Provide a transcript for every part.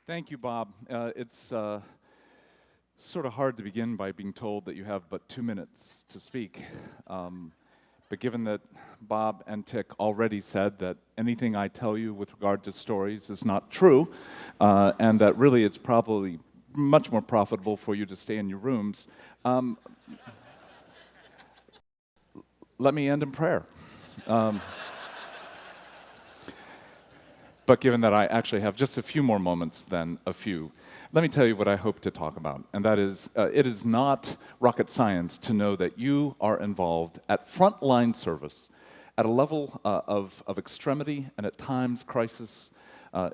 Thank you, Bob. It's sort of hard to begin by being told that you have but 2 minutes to speak. But given that Bob and Tick already said that anything I tell you with regard to stories is not true, and that really it's probably much more profitable for you to stay in your rooms, let me end in prayer. But given that I actually have just a few more moments than a few, let me tell you what I hope to talk about. And that is, it is not rocket science to know that you are involved at frontline service at a level of extremity and at times crisis,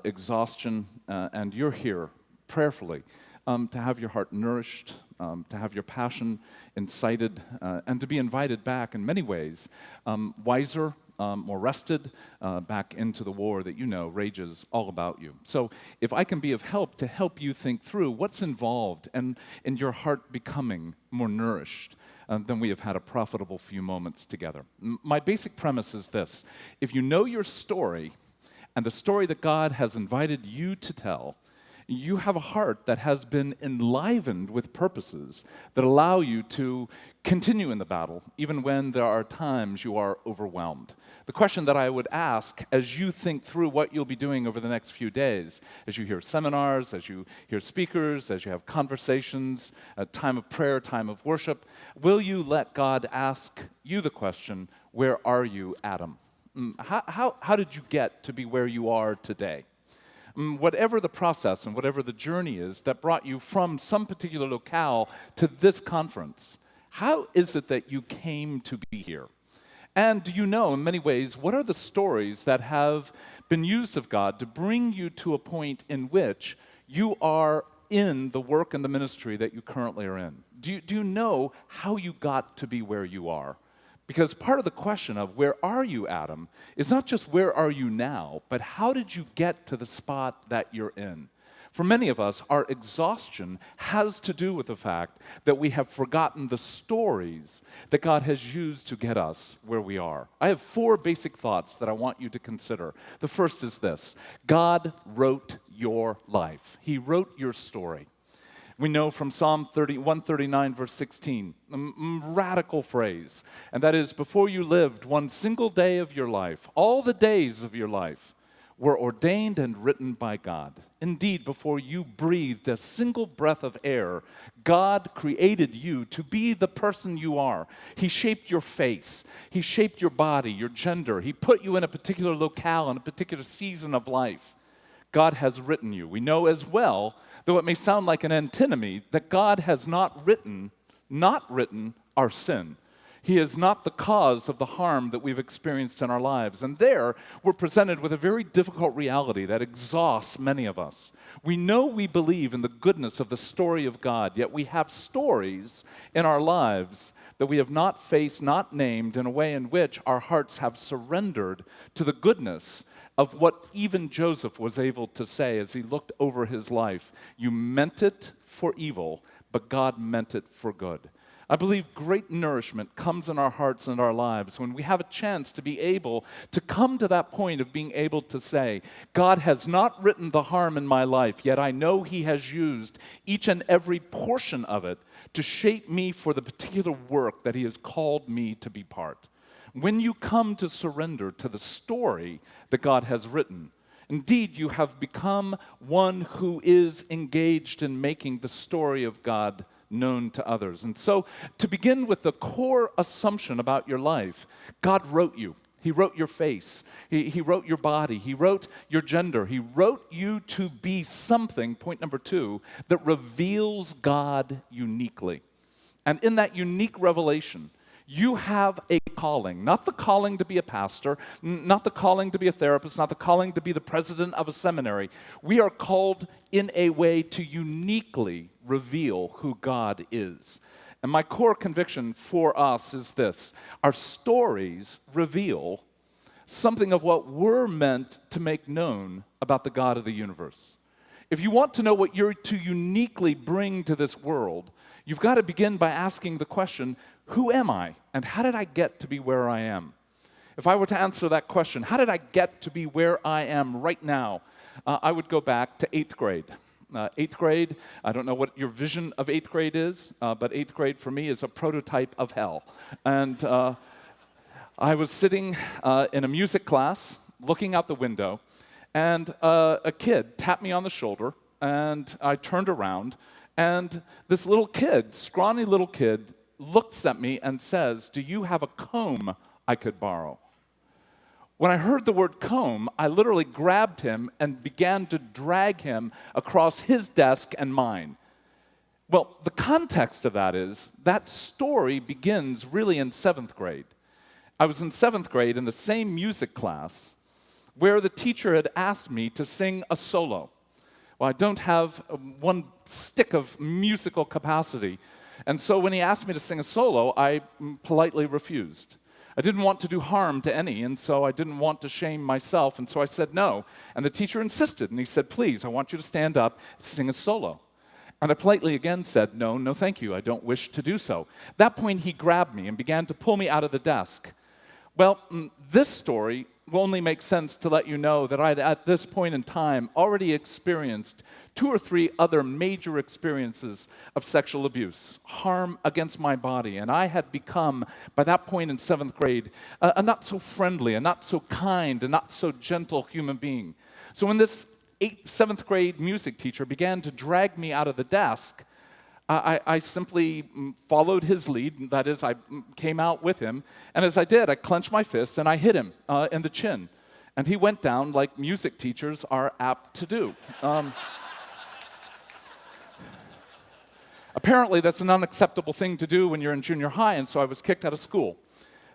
exhaustion, and you're here prayerfully to have your heart nourished, to have your passion incited, and to be invited back in many ways, wiser, more rested, back into the war that you know rages all about you. So if I can be of help to help you think through what's involved and in your heart becoming more nourished, then we have had a profitable few moments together. My basic premise is this: if you know your story and the story that God has invited you to tell, you have a heart that has been enlivened with purposes that allow you to continue in the battle, even when there are times you are overwhelmed. The question that I would ask as you think through what you'll be doing over the next few days, as you hear seminars, as you hear speakers, as you have conversations, a time of prayer, time of worship, will you let God ask you the question, where are you, Adam? How did you get to be where you are today? Whatever the process and whatever the journey is that brought you from some particular locale to this conference, how is it that you came to be here? And do you know, in many ways, what are the stories that have been used of God to bring you to a point in which you are in the work and the ministry that you currently are in? Do you know how you got to be where you are? Because part of the question of where are you, Adam, is not just where are you now, but how did you get to the spot that you're in? For many of us, our exhaustion has to do with the fact that we have forgotten the stories that God has used to get us where we are. I have 4 basic thoughts that I want you to consider. The first is this: God wrote your life. He wrote your story. We know from Psalm 139, verse 16, a radical phrase, and that is, before you lived one single day of your life, all the days of your life were ordained and written by God. Indeed, before you breathed a single breath of air, God created you to be the person you are. He shaped your face. He shaped your body, your gender. He put you in a particular locale, in a particular season of life. God has written you. We know as well, though it may sound like an antinomy, that God has not written our sin. He is not the cause of the harm that we've experienced in our lives. And there, we're presented with a very difficult reality that exhausts many of us. We know we believe in the goodness of the story of God, yet we have stories in our lives that we have not faced, not named, in a way in which our hearts have surrendered to the goodness of what even Joseph was able to say as he looked over his life. You meant it for evil, but God meant it for good. I believe great nourishment comes in our hearts and our lives when we have a chance to be able to come to that point of being able to say, God has not written the harm in my life, yet I know He has used each and every portion of it to shape me for the particular work that He has called me to be part. When you come to surrender to the story that God has written, indeed you have become one who is engaged in making the story of God known to others. And so, to begin with the core assumption about your life, God wrote you. He wrote your face. He wrote your body. He wrote your gender. He wrote you to be something, point number 2, that reveals God uniquely. And in that unique revelation, you have a calling, not the calling to be a pastor, not the calling to be a therapist, not the calling to be the president of a seminary. We are called in a way to uniquely reveal who God is. And my core conviction for us is this: our stories reveal something of what we're meant to make known about the God of the universe. If you want to know what you're to uniquely bring to this world, you've got to begin by asking the question, who am I, and how did I get to be where I am? If I were to answer that question, how did I get to be where I am right now? I would go back to 8th grade. 8th grade, I don't know what your vision of 8th grade is, but 8th grade for me is a prototype of hell. And I was sitting in a music class, looking out the window, and a kid tapped me on the shoulder, and I turned around, and this little kid, scrawny little kid, looks at me and says, "Do you have a comb I could borrow?" When I heard the word comb, I literally grabbed him and began to drag him across his desk and mine. Well, the context of that is, that story begins really in 7th grade. I was in 7th grade in the same music class where the teacher had asked me to sing a solo. Well, I don't have one stick of musical capacity, and so when he asked me to sing a solo, I politely refused. I didn't want to do harm to any, and so I didn't want to shame myself, and so I said no. And the teacher insisted, and he said, "Please, I want you to stand up and sing a solo." And I politely again said, no, thank you, I don't wish to do so. At that point, he grabbed me and began to pull me out of the desk. Well, this story will only make sense to let you know that I'd, at this point in time, already experienced 2 or 3 other major experiences of sexual abuse, harm against my body, and I had become, by that point in 7th grade, a not so friendly, a not so kind, a not so gentle human being. So when this 7th grade music teacher began to drag me out of the desk, I simply followed his lead. That is, I came out with him, and as I did, I clenched my fist and I hit him in the chin. And he went down like music teachers are apt to do. Apparently, that's an unacceptable thing to do when you're in junior high, and so I was kicked out of school.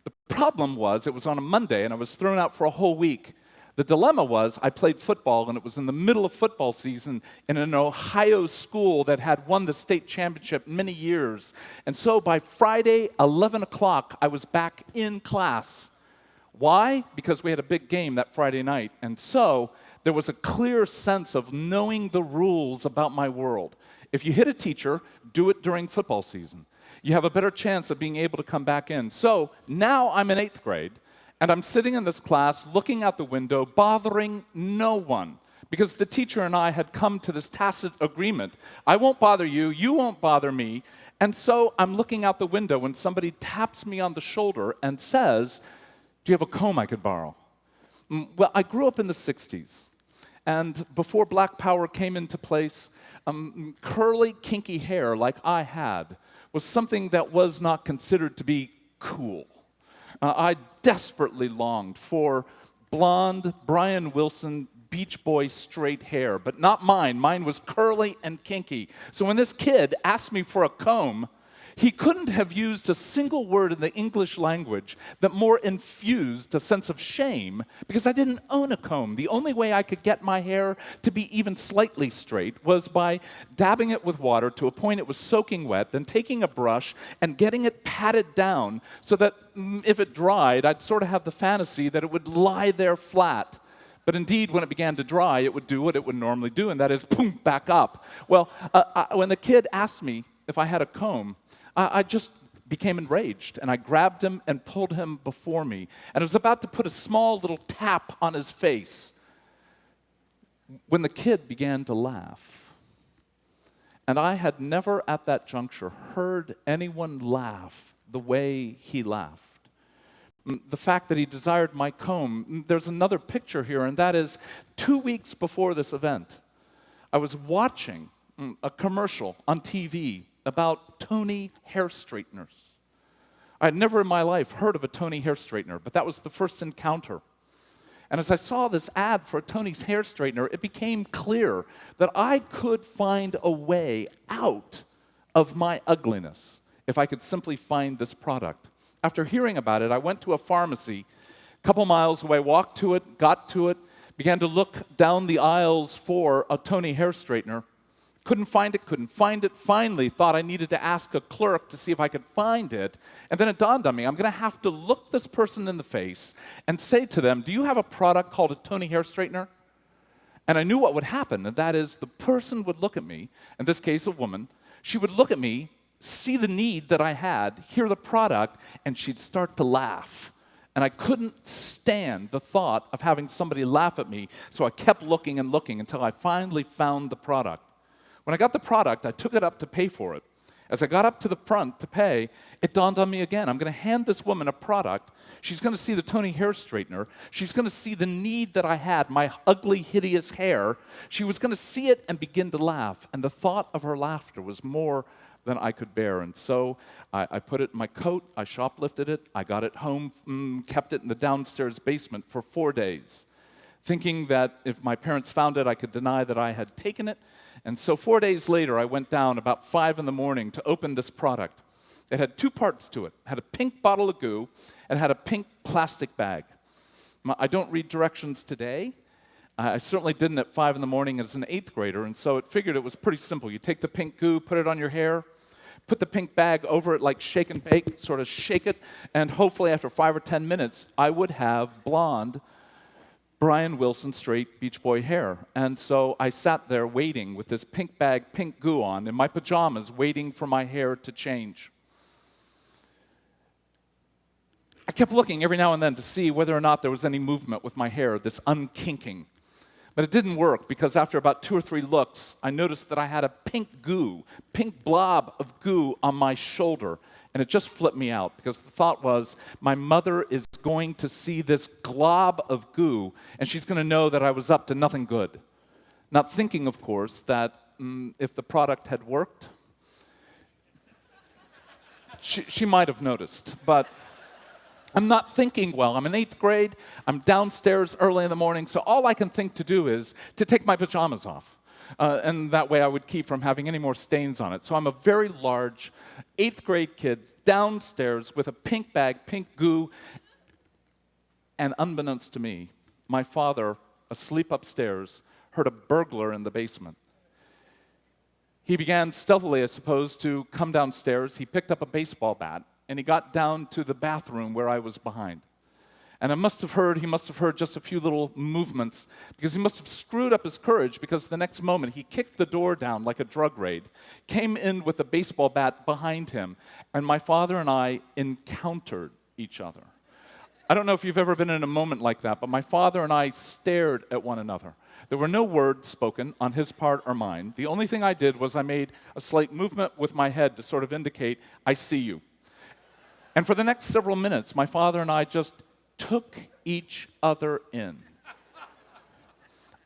The problem was, it was on a Monday, and I was thrown out for a whole week. The dilemma was, I played football, and it was in the middle of football season in an Ohio school that had won the state championship many years. And so by Friday, 11 o'clock, I was back in class. Why? Because we had a big game that Friday night. And so there was a clear sense of knowing the rules about my world. If you hit a teacher, do it during football season. You have a better chance of being able to come back in. So now I'm in 8th grade, and I'm sitting in this class, looking out the window, bothering no one, because the teacher and I had come to this tacit agreement. I won't bother you, you won't bother me. And so I'm looking out the window when somebody taps me on the shoulder and says, "Do you have a comb I could borrow?" Well, I grew up in the 60s, and before Black Power came into place, curly, kinky hair like I had was something that was not considered to be cool. I desperately longed for blonde, Brian Wilson, Beach Boy straight hair, but not mine. Mine was curly and kinky. So when this kid asked me for a comb, he couldn't have used a single word in the English language that more infused a sense of shame, because I didn't own a comb. The only way I could get my hair to be even slightly straight was by dabbing it with water to a point it was soaking wet, then taking a brush and getting it patted down so that if it dried, I'd sort of have the fantasy that it would lie there flat. But indeed, when it began to dry, it would do what it would normally do, and that is, boom, back up. Well, when the kid asked me if I had a comb, I just became enraged, and I grabbed him and pulled him before me, and I was about to put a small little tap on his face when the kid began to laugh. And I had never at that juncture heard anyone laugh the way he laughed. The fact that he desired my comb, there's another picture here, and that is 2 weeks before this event, I was watching a commercial on TV about Tony hair straighteners. I had never in my life heard of a Tony hair straightener, but that was the first encounter. And as I saw this ad for Tony's hair straightener, it became clear that I could find a way out of my ugliness if I could simply find this product. After hearing about it, I went to a pharmacy a couple miles away, walked to it, got to it, began to look down the aisles for a Tony hair straightener. Couldn't find it, finally thought I needed to ask a clerk to see if I could find it, and then it dawned on me, I'm going to have to look this person in the face and say to them, "Do you have a product called a Tony hair straightener?" And I knew what would happen, and that is the person would look at me, in this case a woman, she would look at me, see the need that I had, hear the product, and she'd start to laugh. And I couldn't stand the thought of having somebody laugh at me, so I kept looking and looking until I finally found the product. When I got the product, I took it up to pay for it. As I got up to the front to pay, it dawned on me again. I'm going to hand this woman a product. She's going to see the Tony hair straightener. She's going to see the need that I had, my ugly, hideous hair. She was going to see it and begin to laugh. And the thought of her laughter was more than I could bear. And so I put it in my coat. I shoplifted it. I got it home, kept it in the downstairs basement for 4 days, thinking that if my parents found it, I could deny that I had taken it. And so 4 days later, I went down about 5 in the morning to open this product. It had 2 parts to it. It had a pink bottle of goo and had a pink plastic bag. I don't read directions today. I certainly didn't at 5 in the morning as an 8th grader, and so it figured it was pretty simple. You take the pink goo, put it on your hair, put the pink bag over it like shake and bake, sort of shake it, and hopefully after 5 or 10 minutes, I would have blonde Brian Wilson straight Beach Boy hair. And so I sat there waiting with this pink bag, pink goo on, in my pajamas, waiting for my hair to change. I kept looking every now and then to see whether or not there was any movement with my hair, this unkinking. But it didn't work because after about 2 or 3 looks, I noticed that I had a pink blob of goo on my shoulder. And it just flipped me out because the thought was, my mother is going to see this glob of goo and she's going to know that I was up to nothing good. Not thinking, of course, that if the product had worked, she might have noticed. But I'm not thinking well. I'm in 8th grade. I'm downstairs early in the morning. So all I can think to do is to take my pajamas off. And that way I would keep from having any more stains on it. So I'm a very large 8th grade kid downstairs with a pink bag, pink goo. And unbeknownst to me, my father, asleep upstairs, heard a burglar in the basement. He began stealthily, I suppose, to come downstairs. He picked up a baseball bat, and he got down to the bathroom where I was behind. And he must have heard just a few little movements because he must have screwed up his courage because the next moment he kicked the door down like a drug raid, came in with a baseball bat behind him, and my father and I encountered each other. I don't know if you've ever been in a moment like that, but my father and I stared at one another. There were no words spoken on his part or mine. The only thing I did was I made a slight movement with my head to sort of indicate, I see you. And for the next several minutes, my father and I just took each other in.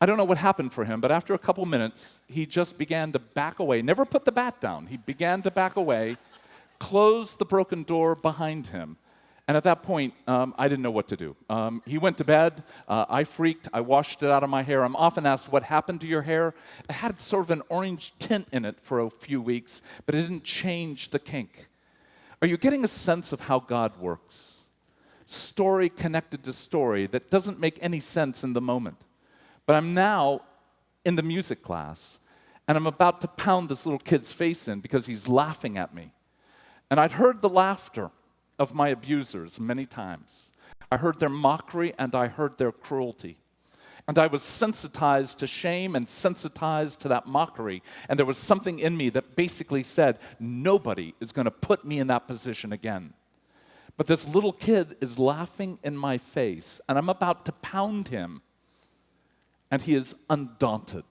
I don't know what happened for him, but after a couple minutes, he just began to back away. Never put the bat down. He began to back away, closed the broken door behind him. And at that point, I didn't know what to do. He went to bed. I freaked. I washed it out of my hair. I'm often asked, what happened to your hair? It had sort of an orange tint in it for a few weeks, but it didn't change the kink. Are you getting a sense of how God works? Story connected to story that doesn't make any sense in the moment. But I'm now in the music class, and I'm about to pound this little kid's face in because he's laughing at me. And I'd heard the laughter of my abusers many times. I heard their mockery, and I heard their cruelty. And I was sensitized to shame and sensitized to that mockery. And there was something in me that basically said, nobody is going to put me in that position again. But this little kid is laughing in my face, and I'm about to pound him, and he is undaunted.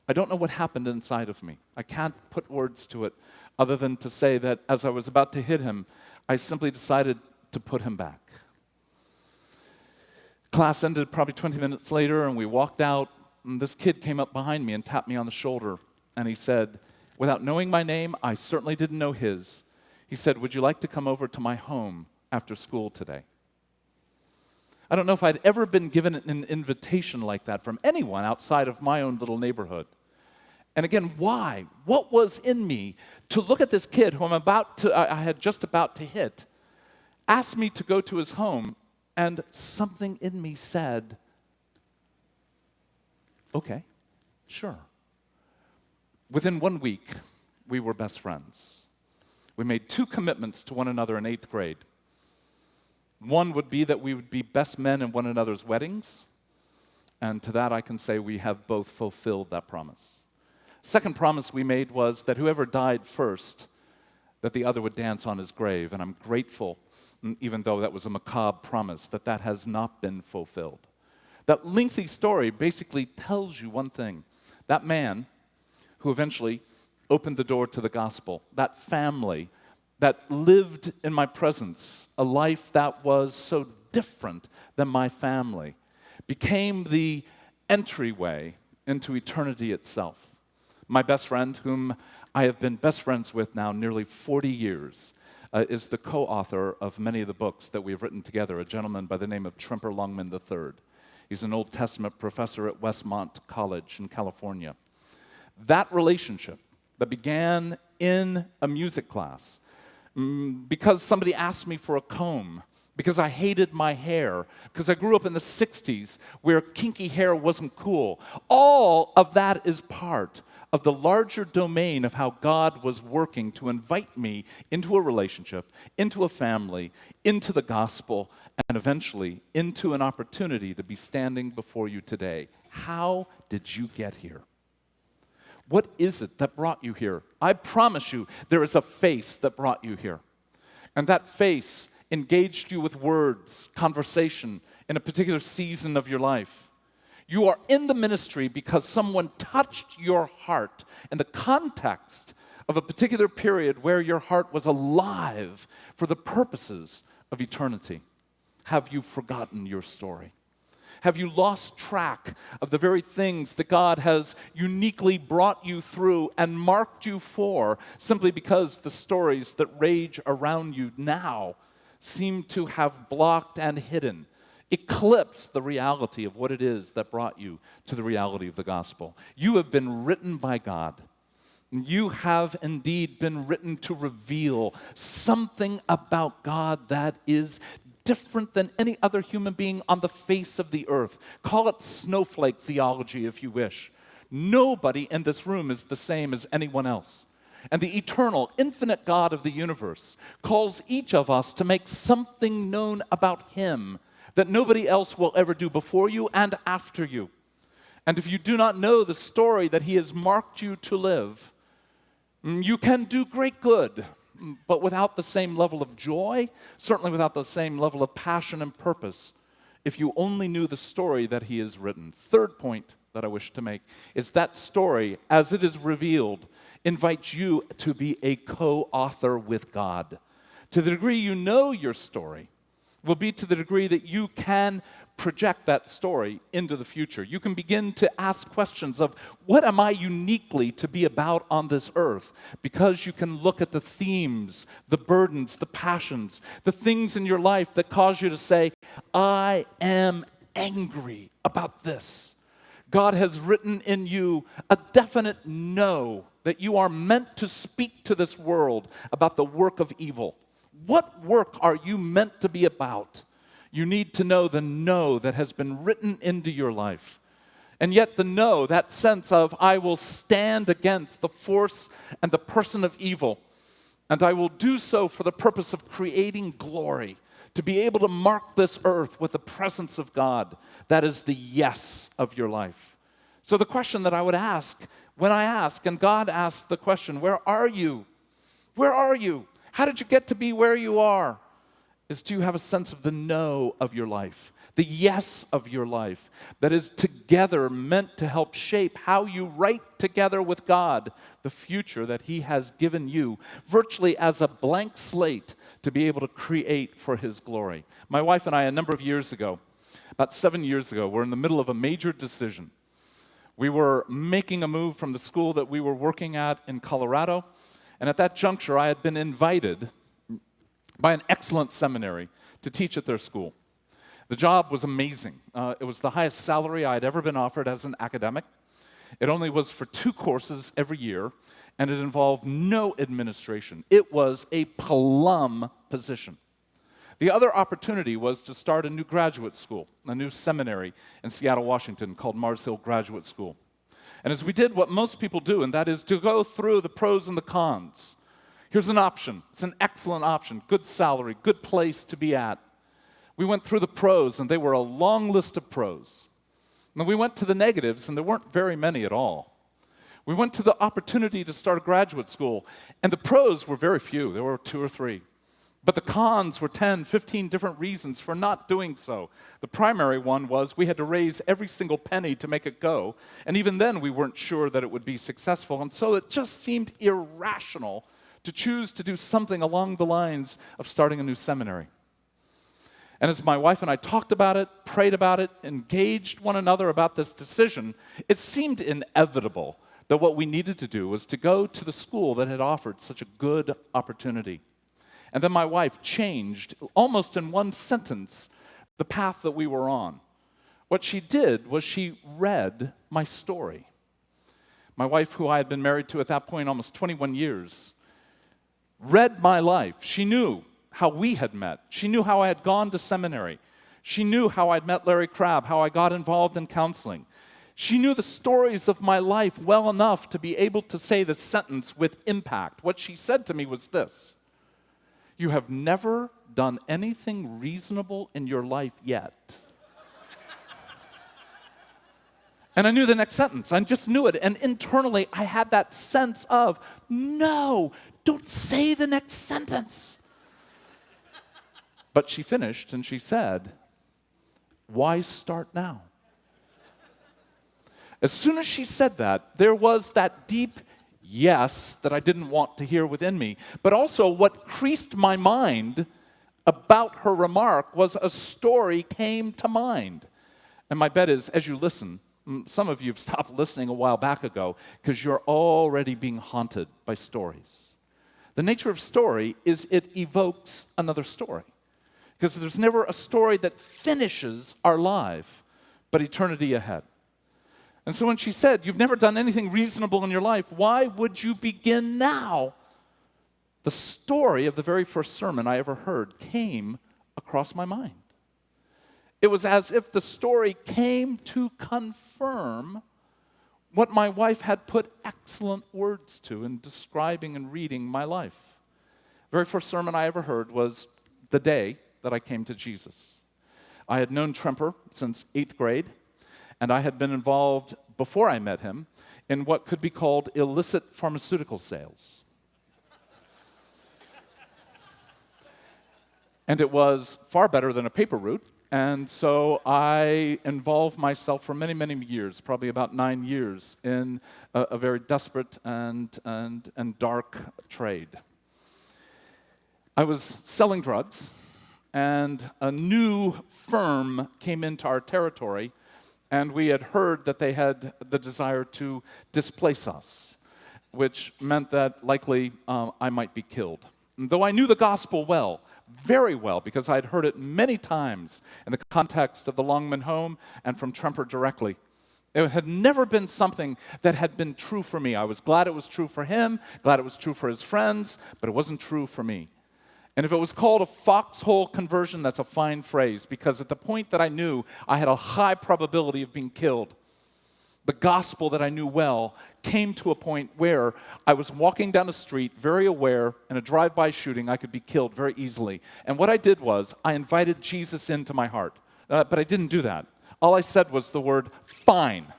I don't know what happened inside of me. I can't put words to it other than to say that as I was about to hit him, I simply decided to put him back. Class ended probably 20 minutes later, and we walked out, and this kid came up behind me and tapped me on the shoulder, and he said, without knowing my name, I certainly didn't know his, he said, would you like to come over to my home after school today? I don't know if I'd ever been given an invitation like that from anyone outside of my own little neighborhood. And again, why? What was in me to look at this kid who I had just about to hit, ask me to go to his home, and something in me said, okay, sure. Within 1 week, we were best friends. We made 2 commitments to one another in 8th grade. One would be that we would be best men in one another's weddings, and to that I can say we have both fulfilled that promise. Second promise we made was that whoever died first, that the other would dance on his grave, and I'm grateful even though that was a macabre promise, that has not been fulfilled. That lengthy story basically tells you one thing. That man who eventually opened the door to the gospel, that family that lived in my presence, a life that was so different than my family, became the entryway into eternity itself. My best friend, whom I have been best friends with now nearly 40 years, is the co-author of many of the books that we've written together, a gentleman by the name of Tremper Longman III. He's an Old Testament professor at Westmont College in California. That relationship that began in a music class, because somebody asked me for a comb, because I hated my hair, because I grew up in the 60s where kinky hair wasn't cool. All of that is part of the larger domain of how God was working to invite me into a relationship, into a family, into the gospel, and eventually into an opportunity to be standing before you today. How did you get here? What is it that brought you here? I promise you, there is a face that brought you here. And that face engaged you with words, conversation, in a particular season of your life. You are in the ministry because someone touched your heart in the context of a particular period where your heart was alive for the purposes of eternity. Have you forgotten your story? Have you lost track of the very things that God has uniquely brought you through and marked you for simply because the stories that rage around you now seem to have blocked and hidden, eclipsed the reality of what it is that brought you to the reality of the gospel? You have been written by God. You have indeed been written to reveal something about God that is different than any other human being on the face of the earth. Call it snowflake theology if you wish. Nobody in this room is the same as anyone else. And the eternal, infinite God of the universe calls each of us to make something known about Him that nobody else will ever do before you and after you. And if you do not know the story that He has marked you to live, you can do great good, but without the same level of joy, certainly without the same level of passion and purpose, if you only knew the story that He has written. Third point that I wish to make is that story, as it is revealed, invites you to be a co-author with God. To the degree you know your story will be to the degree that you can project that story into the future. You can begin to ask questions of, what am I uniquely to be about on this earth? Because you can look at the themes, the burdens, the passions, the things in your life that cause you to say, I am angry about this. God has written in you a definite no that you are meant to speak to this world about the work of evil. What work are you meant to be about? You need to know the no that has been written into your life. And yet the no, that sense of, I will stand against the force and the person of evil, and I will do so for the purpose of creating glory, to be able to mark this earth with the presence of God. That is the yes of your life. So the question that I would ask, when I ask, and God asks the question, where are you? Where are you? How did you get to be where you are? Is, do you have a sense of the no of your life, the yes of your life, that is together meant to help shape how you write together with God the future that He has given you, virtually as a blank slate to be able to create for His glory? My wife and I, a number of years ago, about 7 years ago, were in the middle of a major decision. We were making a move from the school that we were working at in Colorado, and at that juncture, I had been invited by an excellent seminary to teach at their school. The job was amazing. It was the highest salary I had ever been offered as an academic. It only was for 2 courses every year, and it involved no administration. It was a plum position. The other opportunity was to start a new graduate school, a new seminary in Seattle, Washington, called Mars Hill Graduate School. And as we did what most people do, and that is to go through the pros and the cons. Here's an option. It's an excellent option. Good salary, good place to be at. We went through the pros, and they were a long list of pros. And then we went to the negatives, and there weren't very many at all. We went to the opportunity to start a graduate school, and the pros were very few. There were 2 or 3. But the cons were 10, 15 different reasons for not doing so. The primary one was we had to raise every single penny to make it go, and even then we weren't sure that it would be successful, and so it just seemed irrational to choose to do something along the lines of starting a new seminary. And as my wife and I talked about it, prayed about it, engaged one another about this decision, it seemed inevitable that what we needed to do was to go to the school that had offered such a good opportunity. And then my wife changed, almost in one sentence, the path that we were on. What she did was she read my story. My wife, who I had been married to at that point almost 21 years, read my life. She knew how we had met. She knew how I had gone to seminary. She knew how I'd met Larry Crabb, how I got involved in counseling. She knew the stories of my life well enough to be able to say the sentence with impact. What she said to me was this: "You have never done anything reasonable in your life yet." And I knew the next sentence. I just knew it. And internally, I had that sense of, no, don't say the next sentence. But she finished and she said, "Why start now?" As soon as she said that, there was that deep yes that I didn't want to hear within me, but also what creased my mind about her remark was a story came to mind. And my bet is, as you listen, some of you have stopped listening a while back ago because you're already being haunted by stories. The nature of story is it evokes another story, because there's never a story that finishes our life, but eternity ahead. And so when she said, "You've never done anything reasonable in your life, why would you begin now?" The story of the very first sermon I ever heard came across my mind. It was as if the story came to confirm what my wife had put excellent words to in describing and reading my life. The very first sermon I ever heard was the day that I came to Jesus. I had known Tremper since 8th grade, and I had been involved, before I met him, in what could be called illicit pharmaceutical sales. And it was far better than a paper route, and so I involved myself for many, many years, probably about 9 years, in a very desperate and dark trade. I was selling drugs, and a new firm came into our territory, and we had heard that they had the desire to displace us, which meant that likely I might be killed. And though I knew the gospel well, very well, because I had heard it many times in the context of the Longman home and from Tremper directly, it had never been something that had been true for me. I was glad it was true for him, glad it was true for his friends, but it wasn't true for me. And if it was called a foxhole conversion, that's a fine phrase, because at the point that I knew I had a high probability of being killed, the gospel that I knew well came to a point where I was walking down a street, very aware, in a drive-by shooting, I could be killed very easily. And what I did was, I invited Jesus into my heart. But I didn't do that. All I said was the word, "fine."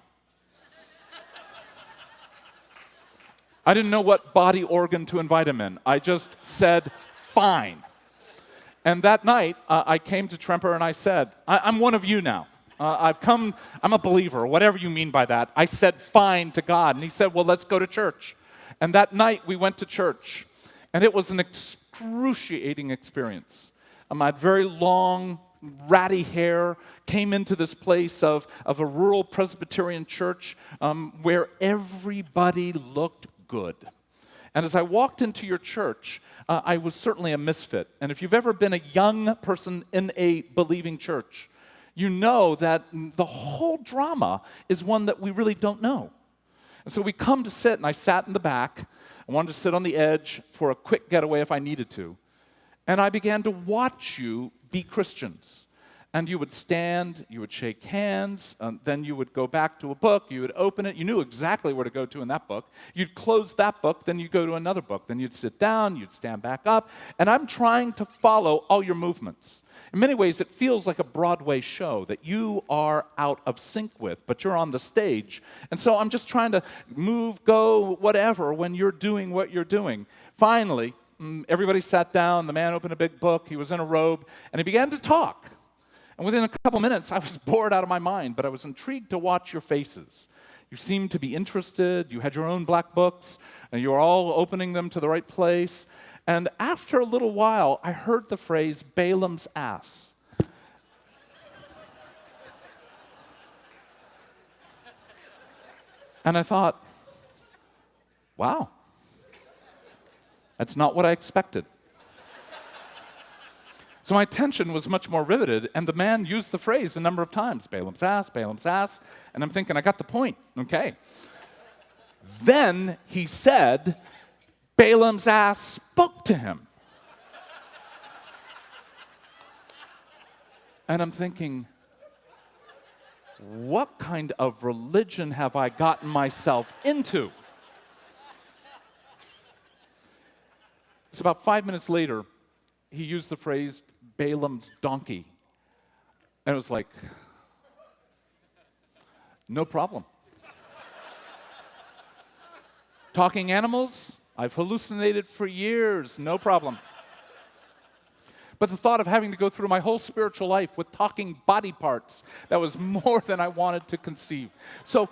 I didn't know what body organ to invite him in. I just said, "fine." And that night, I came to Tremper and I said, I'm one of you now. I'm a believer, whatever you mean by that. I said fine to God. And he said, "Well, let's go to church." And that night we went to church. And it was an excruciating experience. I had very long, ratty hair, came into this place of a rural Presbyterian church where everybody looked good. And as I walked into your church, I was certainly a misfit. And if you've ever been a young person in a believing church, you know that the whole drama is one that we really don't know. And so we come to sit, and I sat in the back. I wanted to sit on the edge for a quick getaway if I needed to. And I began to watch you be Christians. And you would stand, you would shake hands, then you would go back to a book, you would open it, you knew exactly where to go to in that book. You'd close that book, then you'd go to another book. Then you'd sit down, you'd stand back up, and I'm trying to follow all your movements. In many ways, it feels like a Broadway show that you are out of sync with, but you're on the stage. And so I'm just trying to move, go, whatever, when you're doing what you're doing. Finally, Everybody sat down. The man opened a big book. He was in a robe, and he began to talk. And within a couple minutes, I was bored out of my mind, but I was intrigued to watch your faces. You seemed to be interested. You had your own black books, and you were all opening them to the right place. And after a little while, I heard the phrase Balaam's ass. And I thought, wow, that's not what I expected. So my attention was much more riveted, and the man used the phrase a number of times, Balaam's ass, and I'm thinking, I got the point, okay. Then he said, Balaam's ass spoke to him. And I'm thinking, what kind of religion have I gotten myself into? So about 5 minutes later, he used the phrase Balaam's donkey. And it was like, no problem. Talking animals, I've hallucinated for years, no problem. But the thought of having to go through my whole spiritual life with talking body parts, that was more than I wanted to conceive. So,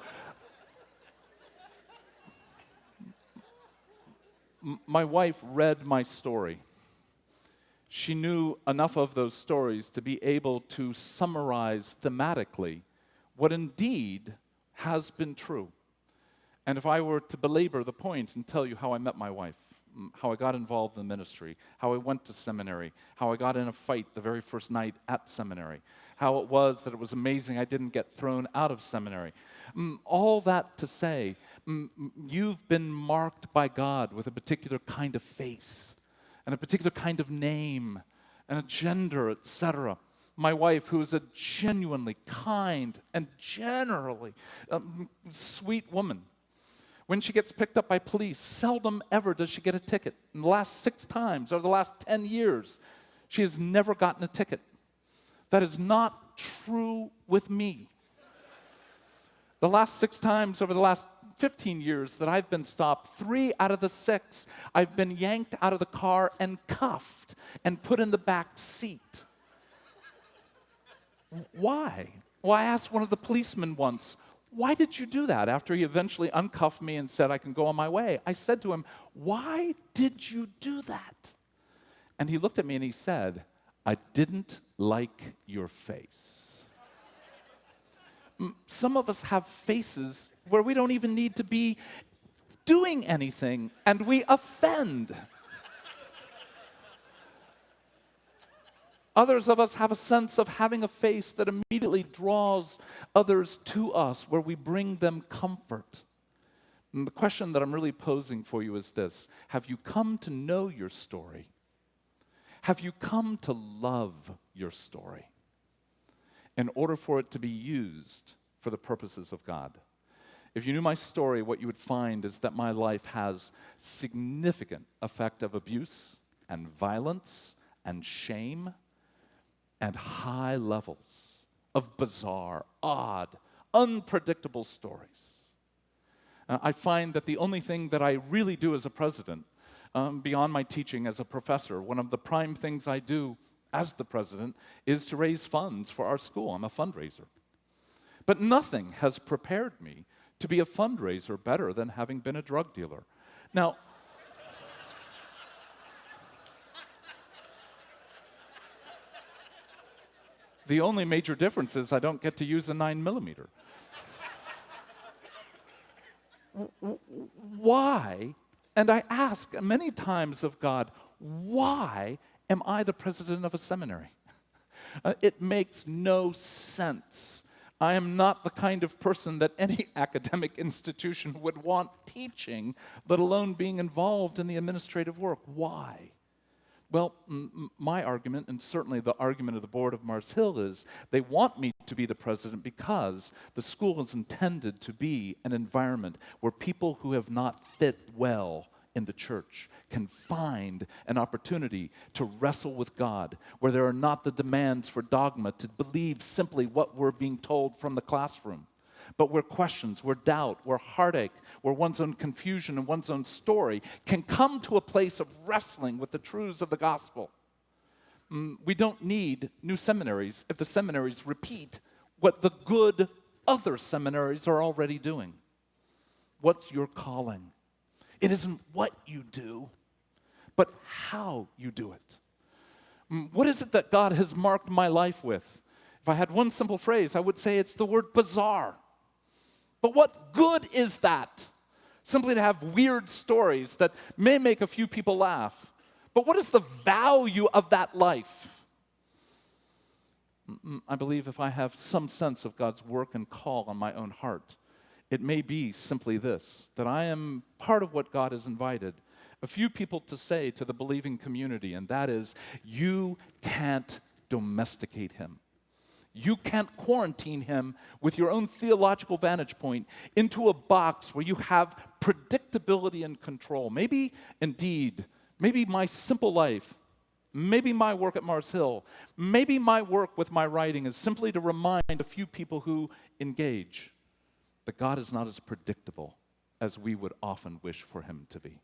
my wife read my story. She knew enough of those stories to be able to summarize thematically what indeed has been true. And if I were to belabor the point and tell you how I met my wife, how I got involved in ministry, how I went to seminary, how I got in a fight the very first night at seminary, how it was amazing I didn't get thrown out of seminary. All that to say, you've been marked by God with a particular kind of face and a particular kind of name and a gender, etc. My wife, who is a genuinely kind and generally sweet woman, when she gets picked up by police, seldom ever does she get a ticket. In the last 6 times, over the last 10 years, she has never gotten a ticket. That is not true with me. The last 6 times over the last 15 years that I've been stopped, 3 out of the 6, I've been yanked out of the car and cuffed and put in the back seat. Why? Well, I asked one of the policemen once, why did you do that? After he eventually uncuffed me and said I can go on my way, I said to him, why did you do that? And he looked at me and he said, I didn't like your face. Some of us have faces where we don't even need to be doing anything, and we offend. Others of us have a sense of having a face that immediately draws others to us, where we bring them comfort. And the question that I'm really posing for you is this: have you come to know your story? Have you come to love your story in order for it to be used for the purposes of God? If you knew my story, what you would find is that my life has significant effect of abuse and violence and shame and high levels of bizarre, odd, unpredictable stories. I find that the only thing that I really do as a president, beyond my teaching as a professor, one of the prime things I do as the president is to raise funds for our school. I'm a fundraiser. But nothing has prepared me to be a fundraiser better than having been a drug dealer. Now, the only major difference is I don't get to use a 9mm. Why? And I ask many times of God, why am I the president of a seminary? It makes no sense. I am not the kind of person that any academic institution would want teaching, let alone being involved in the administrative work. Why? Well, my argument, and certainly the argument of the board of Mars Hill, is they want me to be the president because the school is intended to be an environment where people who have not fit well in the church can find an opportunity to wrestle with God, where there are not the demands for dogma to believe simply what we're being told from the classroom. but where questions, where doubt, where heartache, where one's own confusion and one's own story can come to a place of wrestling with the truths of the gospel. We don't need new seminaries if the seminaries repeat what the good other seminaries are already doing. What's your calling? It isn't what you do, but how you do it. What is it that God has marked my life with? If I had one simple phrase, I would say it's the word bizarre. But what good is that? Simply to have weird stories that may make a few people laugh. But what is the value of that life? I believe if I have some sense of God's work and call on my own heart, it may be simply this, that I am part of what God has invited a few people to say to the believing community, and that is, you can't domesticate him. You can't quarantine him with your own theological vantage point into a box where you have predictability and control. Maybe, indeed, maybe my simple life, maybe my work at Mars Hill, maybe my work with my writing is simply to remind a few people who engage that God is not as predictable as we would often wish for him to be.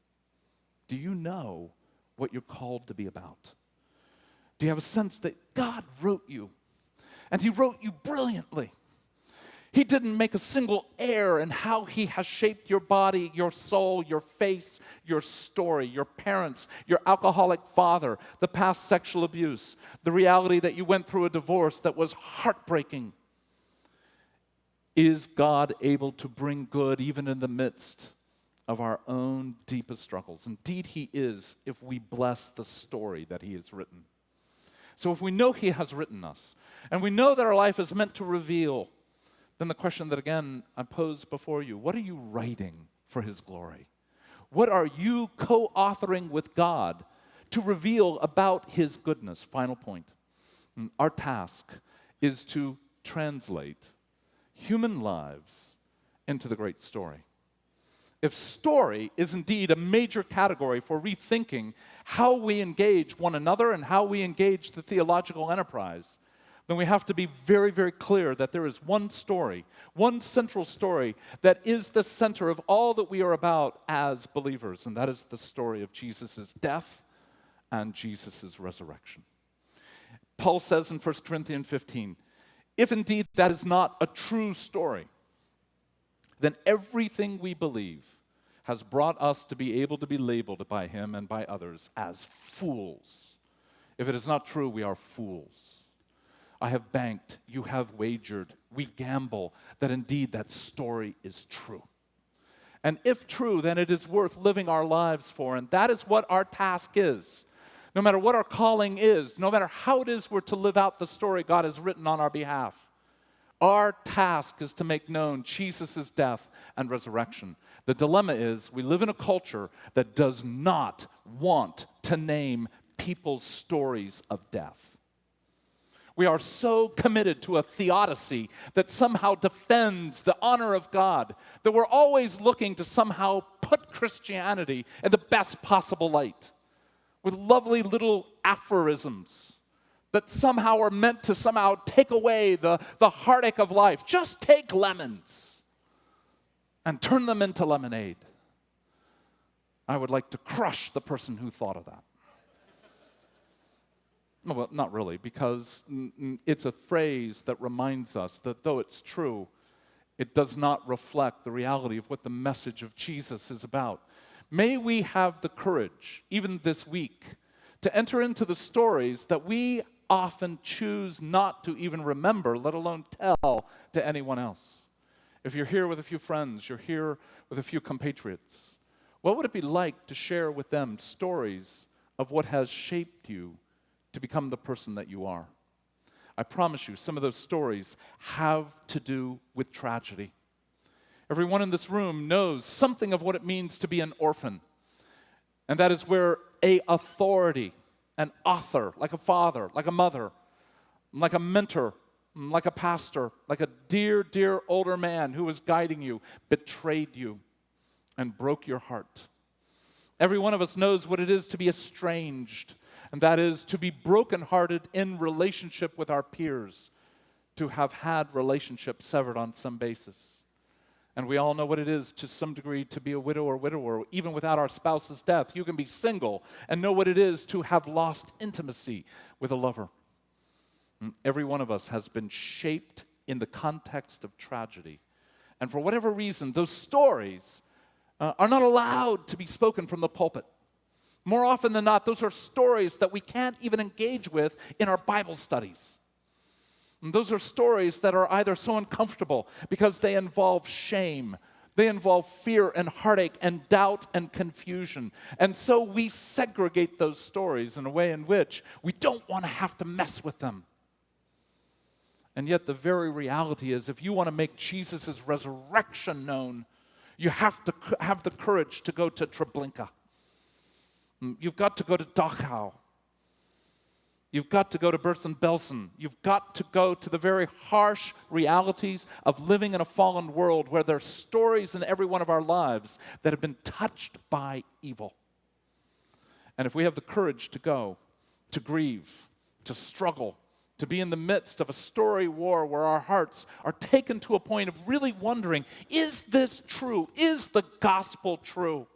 Do you know what you're called to be about? Do you have a sense that God wrote you? And he wrote you brilliantly. He didn't make a single error in how he has shaped your body, your soul, your face, your story, your parents, your alcoholic father, the past sexual abuse, the reality that you went through a divorce that was heartbreaking. Is God able to bring good even in the midst of our own deepest struggles? Indeed, he is, if we bless the story that he has written. So if we know he has written us, and we know that our life is meant to reveal, then the question that again I pose before you, what are you writing for his glory? What are you co-authoring with God to reveal about his goodness? Final point. Our task is to translate human lives into the great story. If story is indeed a major category for rethinking how we engage one another and how we engage the theological enterprise, then we have to be very, very clear that there is one story, one central story that is the center of all that we are about as believers, and that is the story of Jesus' death and Jesus' resurrection. Paul says in 1 Corinthians 15, if indeed that is not a true story, then everything we believe has brought us to be able to be labeled by him and by others as fools. If it is not true, we are fools. I have banked, you have wagered, we gamble that indeed that story is true. And if true, then it is worth living our lives for, and that is what our task is. No matter what our calling is, no matter how it is we're to live out the story God has written on our behalf, our task is to make known Jesus' death and resurrection. The dilemma is we live in a culture that does not want to name people's stories of death. We are so committed to a theodicy that somehow defends the honor of God, that we're always looking to somehow put Christianity in the best possible light, with lovely little aphorisms that somehow are meant to somehow take away the heartache of life. Just take lemons and turn them into lemonade. I would like to crush the person who thought of that. Well, not really, because it's a phrase that reminds us that though it's true, it does not reflect the reality of what the message of Jesus is about. May we have the courage, even this week, to enter into the stories that we often choose not to even remember, let alone tell to anyone else. If you're here with a few friends, you're here with a few compatriots, what would it be like to share with them stories of what has shaped you to become the person that you are? I promise you, some of those stories have to do with tragedy. Everyone in this room knows something of what it means to be an orphan. And that is where an authority, an author, like a father, like a mother, like a mentor, like a pastor, like a dear, dear older man who was guiding you, betrayed you and broke your heart. Every one of us knows what it is to be estranged, and that is to be brokenhearted in relationship with our peers, to have had relationships severed on some basis. And we all know what it is to some degree to be a widow or widower. Even without our spouse's death, you can be single and know what it is to have lost intimacy with a lover. Every one of us has been shaped in the context of tragedy. And for whatever reason, those stories are not allowed to be spoken from the pulpit. More often than not, those are stories that we can't even engage with in our Bible studies. And those are stories that are either so uncomfortable because they involve shame, they involve fear and heartache and doubt and confusion. And so we segregate those stories in a way in which we don't want to have to mess with them. And yet the very reality is, if you want to make Jesus' resurrection known, you have to have the courage to go to Treblinka. You've got to go to Dachau. You've got to go to Bergen-Belsen. You've got to go to the very harsh realities of living in a fallen world where there are stories in every one of our lives that have been touched by evil. And if we have the courage to go, to grieve, to struggle, to be in the midst of a story war where our hearts are taken to a point of really wondering, is this true? Is the gospel true?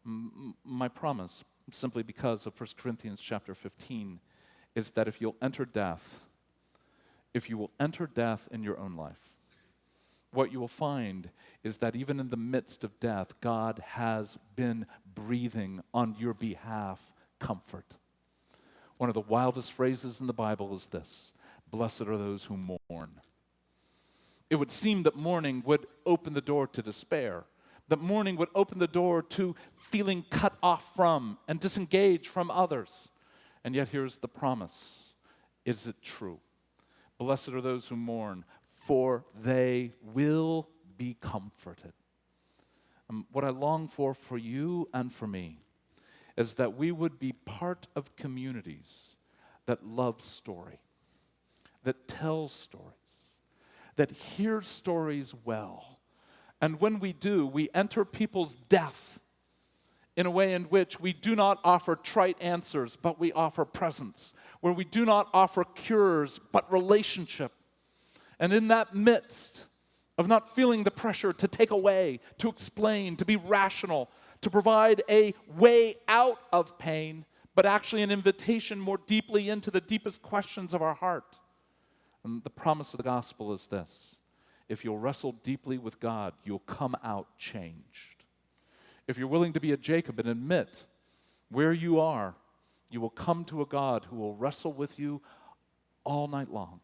My promise, simply because of 1 Corinthians chapter 15, is that if you'll enter death, if you will enter death in your own life, what you will find is that even in the midst of death, God has been breathing on your behalf comfort. One of the wildest phrases in the Bible is this: blessed are those who mourn. It would seem that mourning would open the door to despair, that mourning would open the door to feeling cut off from and disengaged from others. And yet here's the promise. Is it true? Blessed are those who mourn, for they will be comforted. What I long for you and for me is that we would be part of communities that love story, that tell stories, that hear stories well. And when we do, we enter people's death in a way in which we do not offer trite answers, but we offer presence, where we do not offer cures, but relationship. And in that midst of not feeling the pressure to take away, to explain, to be rational, to provide a way out of pain, but actually an invitation more deeply into the deepest questions of our heart. And the promise of the gospel is this: if you'll wrestle deeply with God, you'll come out changed. If you're willing to be a Jacob and admit where you are, you will come to a God who will wrestle with you all night long.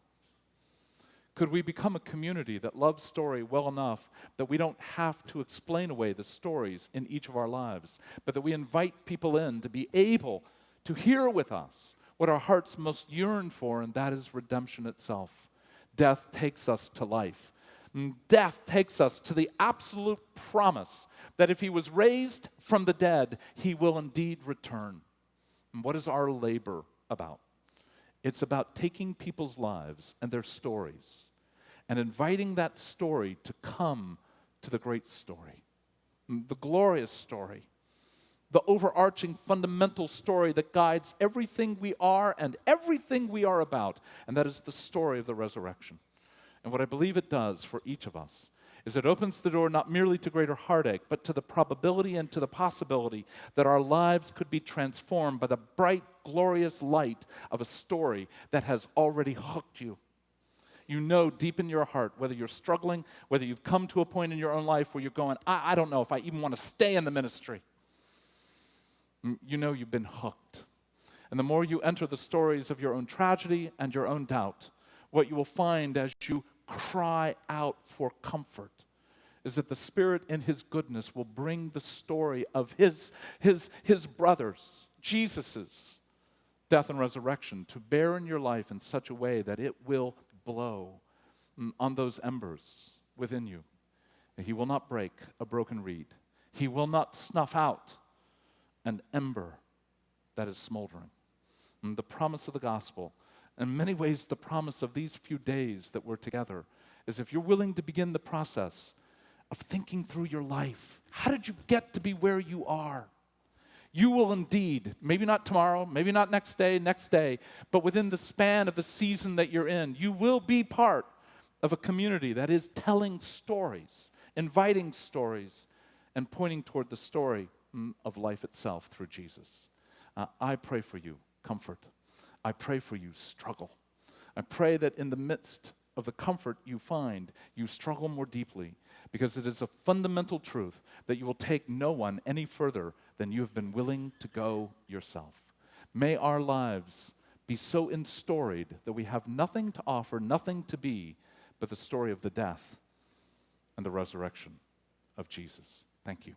Could we become a community that loves story well enough that we don't have to explain away the stories in each of our lives, but that we invite people in to be able to hear with us what our hearts most yearn for, and that is redemption itself. Death takes us to life. Death takes us to the absolute promise that if he was raised from the dead, he will indeed return. And what is our labor about? It's about taking people's lives and their stories and inviting that story to come to the great story, the glorious story, the overarching fundamental story that guides everything we are and everything we are about, and that is the story of the resurrection. And what I believe it does for each of us is it opens the door not merely to greater heartache, but to the probability and to the possibility that our lives could be transformed by the bright, glorious light of a story that has already hooked you. You know deep in your heart, whether you're struggling, whether you've come to a point in your own life where you're going, I don't know if I even want to stay in the ministry. You know you've been hooked. And the more you enter the stories of your own tragedy and your own doubt, what you will find as you cry out for comfort is that the Spirit in His goodness will bring the story of His brothers, Jesus's death and resurrection, to bear in your life in such a way that it will blow on those embers within you. He will not break a broken reed. He will not snuff out an ember that is smoldering. And the promise of the gospel, in many ways the promise of these few days that we're together, is if you're willing to begin the process of thinking through your life, how did you get to be where you are? You will indeed, maybe not tomorrow, maybe not next day, but within the span of the season that you're in, you will be part of a community that is telling stories, inviting stories, and pointing toward the story of life itself through Jesus. I pray for you comfort. I pray for you struggle. I pray that in the midst of the comfort you find, you struggle more deeply, because it is a fundamental truth that you will take no one any further than you have been willing to go yourself. May our lives be so instoried that we have nothing to offer, nothing to be, but the story of the death and the resurrection of Jesus. Thank you.